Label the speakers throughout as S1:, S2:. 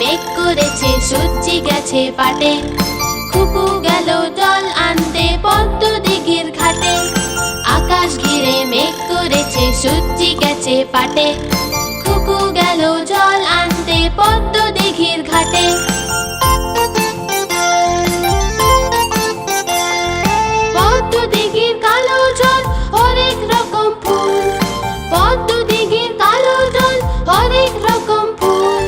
S1: মেঘ করেছে সূর্যি গেছে পাটে। খুকু গেল জল আনতে পদ্ম দিঘির ঘাটে। আকাশ ঘিরে মেঘ করেছে সূর্যি গেছে পাটে। খুকু গেল জল আনতে পদ্ম দিঘির ঘাটে। পদ্ম দিঘির কালো জল হরেক রকম ফুল। পদ্ম দিঘির কালো জল হরেক রকম ফুল।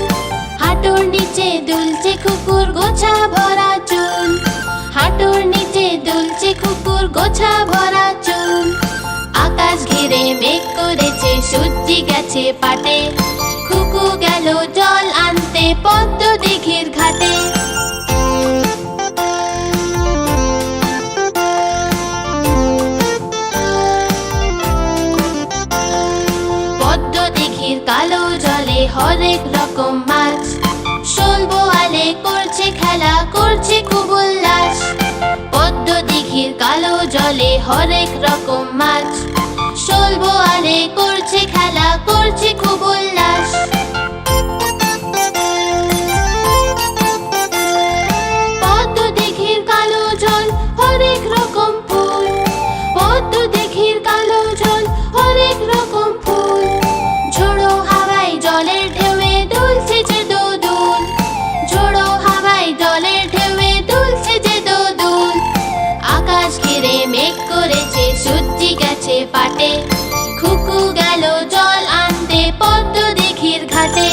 S1: হাঁটুর নিচে দুলছে খুকুর গোছা ভরা চুল। হাঁটুর নিচে দুলছে খুকুর গোছা ভরা চুল। আকাশ ঘিরে মেঘ করেছে সূর্যি গেছে পাটে। খুকু গেল জল আনতে পদ্ম দিঘির ঘাটে। পদ্ম দিঘির কালো জলে হরেক রকম মাছ। শোল বোয়ালে করছে খেলা করছে খুব উল্লাস। পদ্ম দিঘির কালো জলে হরেক রকম মাছ। শোল বোয়ালে করছে খেলা করছে খুব উল্লাস। পদ্ম দিঘির কালো জল হরেক রকম ফুল। পদ্ম দিঘির কালো জল হরেক রকম ফুল। ঝোড়ো হাওয়ায় জলের ঢেউয়ে দুলছে যে দোদুল। ঝোড়ো হাওয়ায় জলের ঢেউয়ে দুলছে যে দোদুল। আকাশ ঘিরে মেঘ করেছে সূর্যি গেছে পাটে। খুকু গেল জল আনতে পদ্ম দিঘির ঘাটে।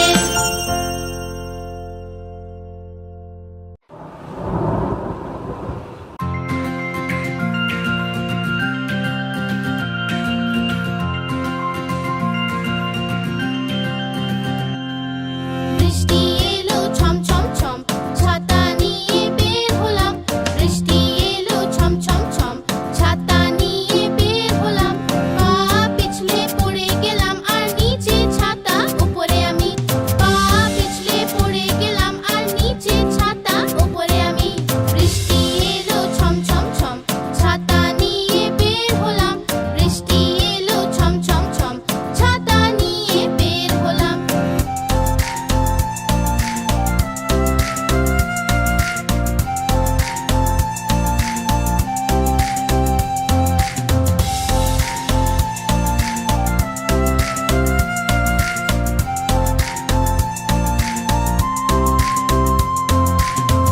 S1: বৃষ্টি এলো ছম ছম ছম, ছাতা নিয়ে বের হলাম। বৃষ্টি এলো ছম ছম ছম, ছাতা নিয়ে বের হলাম। পা পিছলে পড়ে গেলাম আর নিচে ছাতা উপরে আমি। পা পিছলে পড়ে গেলাম আর নিচে ছাতা উপরে আমি। বৃষ্টি এলো ছম ছম ছম, ছাতা নিয়ে বের হলাম। বৃষ্টি এলো ছম ছম ছম, ছাতা নিয়ে বের হলাম।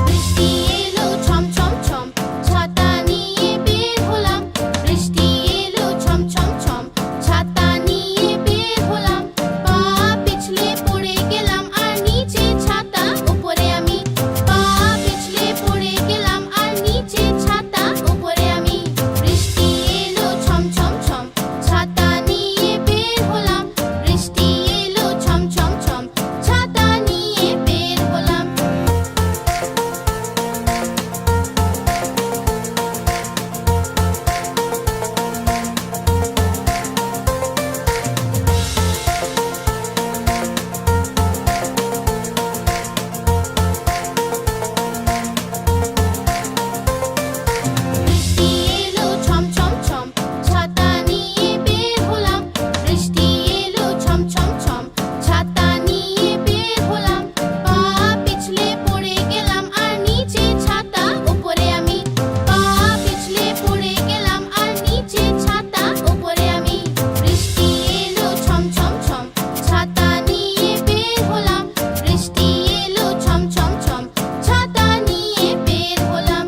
S1: বৃষ্টি এলো ছম ছম ছম, ছাতা নিয়ে বের হলাম। বৃষ্টি এলো ছম ছম ছম, ছাতা নিয়ে বের হলাম। পা পিছলে পড়ে গেলাম আর নিচে ছাতা উপরে আমি। পা পিছলে পড়ে গেলাম আর নিচে ছাতা উপরে আমি। বৃষ্টি এলো ছম ছম ছম, ছাতা নিয়ে বের হলাম। বৃষ্টি এলো ছম ছম ছম, ছাতা নিয়ে বের হলাম। বৃষ্টি এলো ছম ছম ছম, ছাতা নিয়ে বের হলাম। বৃষ্টি এলো ছম ছম ছম, ছাতা নিয়ে বের হলাম। পা পিছলে পড়ে গেলাম আর নিচে ছাতা উপরে আমি। পা পিছলে পড়ে গেলাম আর নিচে ছাতা উপরে আমি। বৃষ্টি এলো ছম ছম ছম, ছাতা নিয়ে বের হলাম। বৃষ্টি এলো ছম ছম ছম, ছাতা নিয়ে বের হলাম।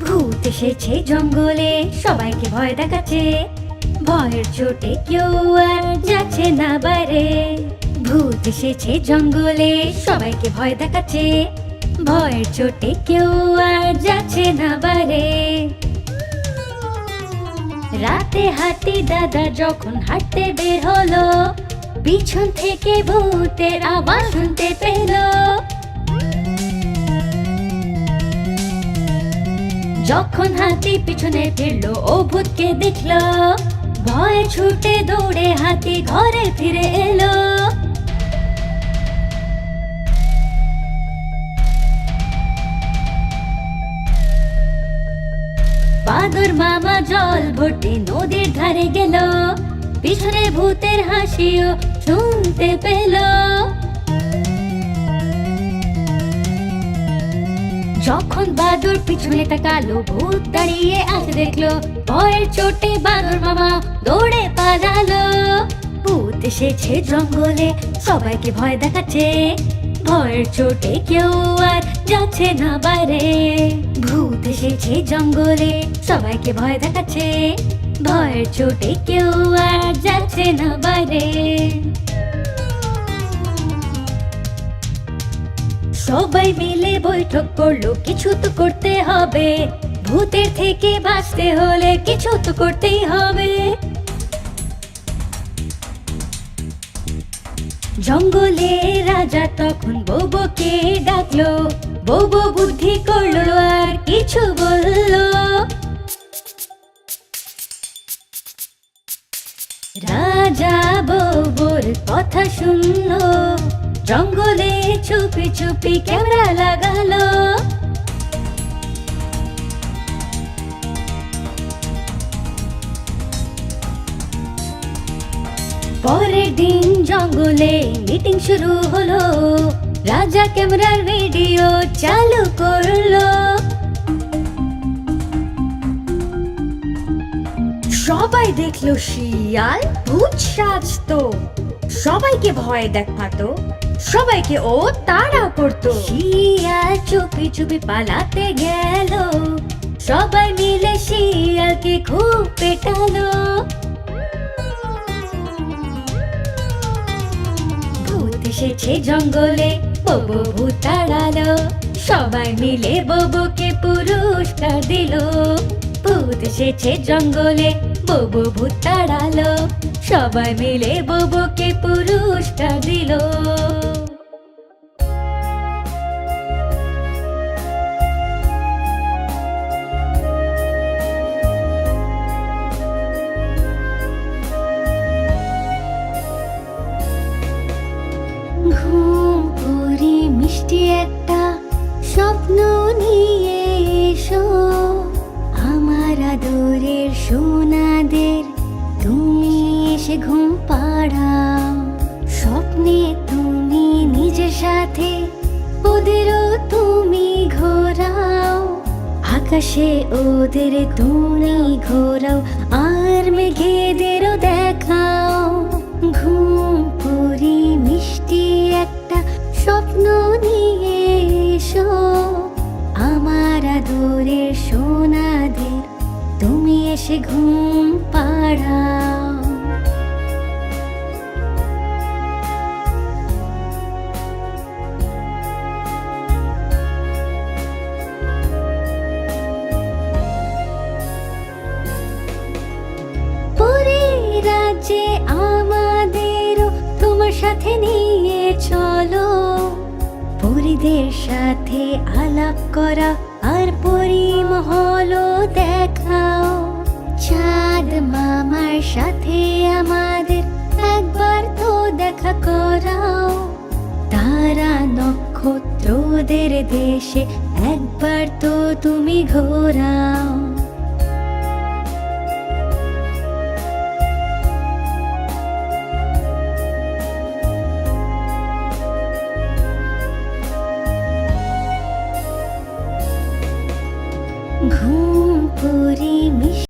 S2: ভূত এসেছে জঙ্গলে, সবাইকে ভয় দেখাচ্ছে। ভয়ের চোটে কেউ আর যাচ্ছে না বাইরে। ভূত এসেছে জঙ্গলে, সবাইকে ভয় দেখাচ্ছে। ভয়ের চোটে কেউ আর যাচ্ছে না বাইরে। রাতে হাতি দাদা যখন হাঁটতে বের হলো, পিছন থেকে ভূতের আওয়াজ শুনতে পেল। যখন হাতি পিছনে ফিরলো, ও ভূতকে দেখলো। ভয়ে ছুটে দৌড়ে হাতি ঘরে ফিরে এলো। বাদর মামা জল ভর্তি নদীর ধারে গেল, পিছনে ভূতের হাসিও শুনতে পেল। যখন বাদর পিছনে তাকালো, ভূত দাঁড়িয়ে আছে দেখলো। ভয়ের চোটে বাদর মামা দৌড়ে পালালো। ভূত এসেছে জঙ্গলে, সবাইকে ভয় দেখাচ্ছে। ভয়ের চোটে কেউ আর যাচ্ছে না বাইরে। ভূত এসেছে জঙ্গলে, সবাইকে ভয় দেখাচ্ছে। ভয়ের চোটে কেউ আর যাচ্ছে না বাইরে। সবাই মিলে বৈঠক করলো, কিছু তো করতে হবে। ভূতের থেকে বাঁচতে হলে কিছু তো করতেই হবে। জঙ্গলে রাজা তখন বোবোকে ডাকলো। বোবো বুদ্ধি করলো আর কিছু বললো। রাজা বোবোর কথা শুনলো, জঙ্গলে চুপি চুপি ক্যামেরা লাগালো। পরের দিন জঙ্গলে মিটিং শুরু হলো। রাজা ক্যামেরার ভিডিও চালু করলো।
S3: সবাই দেখলো শিয়াল ভূত সাজতো, সবাইকে ভয় দেখাতো, সবাইকে ও তাড়া করতো।
S2: শিয়াল চুপি চুপি পালাতে গেল। সবাই মিলে শিয়ালকে খুব পেটালো। ভূত এসেছে জঙ্গলে, বোবো ভূত তাড়ালো। সবাই মিলে বোবোকে পুরস্কার দিল। ভূত এসেছে জঙ্গলে, বোবো ভূত তাড়ালো। সবাই মিলে বোবোকে পুরস্কার দিল। ঘুম পড়ি মিষ্টি একটা স্বপ্ন নিয়ে এসো। আমার আদরের সোনাদের তুমি এসে ঘুম পাড়াও। স্বপ্নে তুমি নিজের সাথে ওদেরও তুমি ঘোরাও। আকাশে ওদের তুমি ঘোরাও আর মেঘেদেরও দেখাও। ঘুম পড়ি মিষ্টি একটা স্বপ্ন নিয়ে এসো। আমার আদরের সোনাদের তুমি এসে ঘুম পাড়াও। পরের রাজ্যে আমাদেরও তোমার সাথে নিয়ে চলো। পরীদের সাথে আলাপ করা আর পরিমহলও দেখাও। চাঁদ মামার সাথে আমাদের একবার তো দেখা করাও। তারা নক্ষত্রদের দেশে একবার তো তুমি ঘোরাও।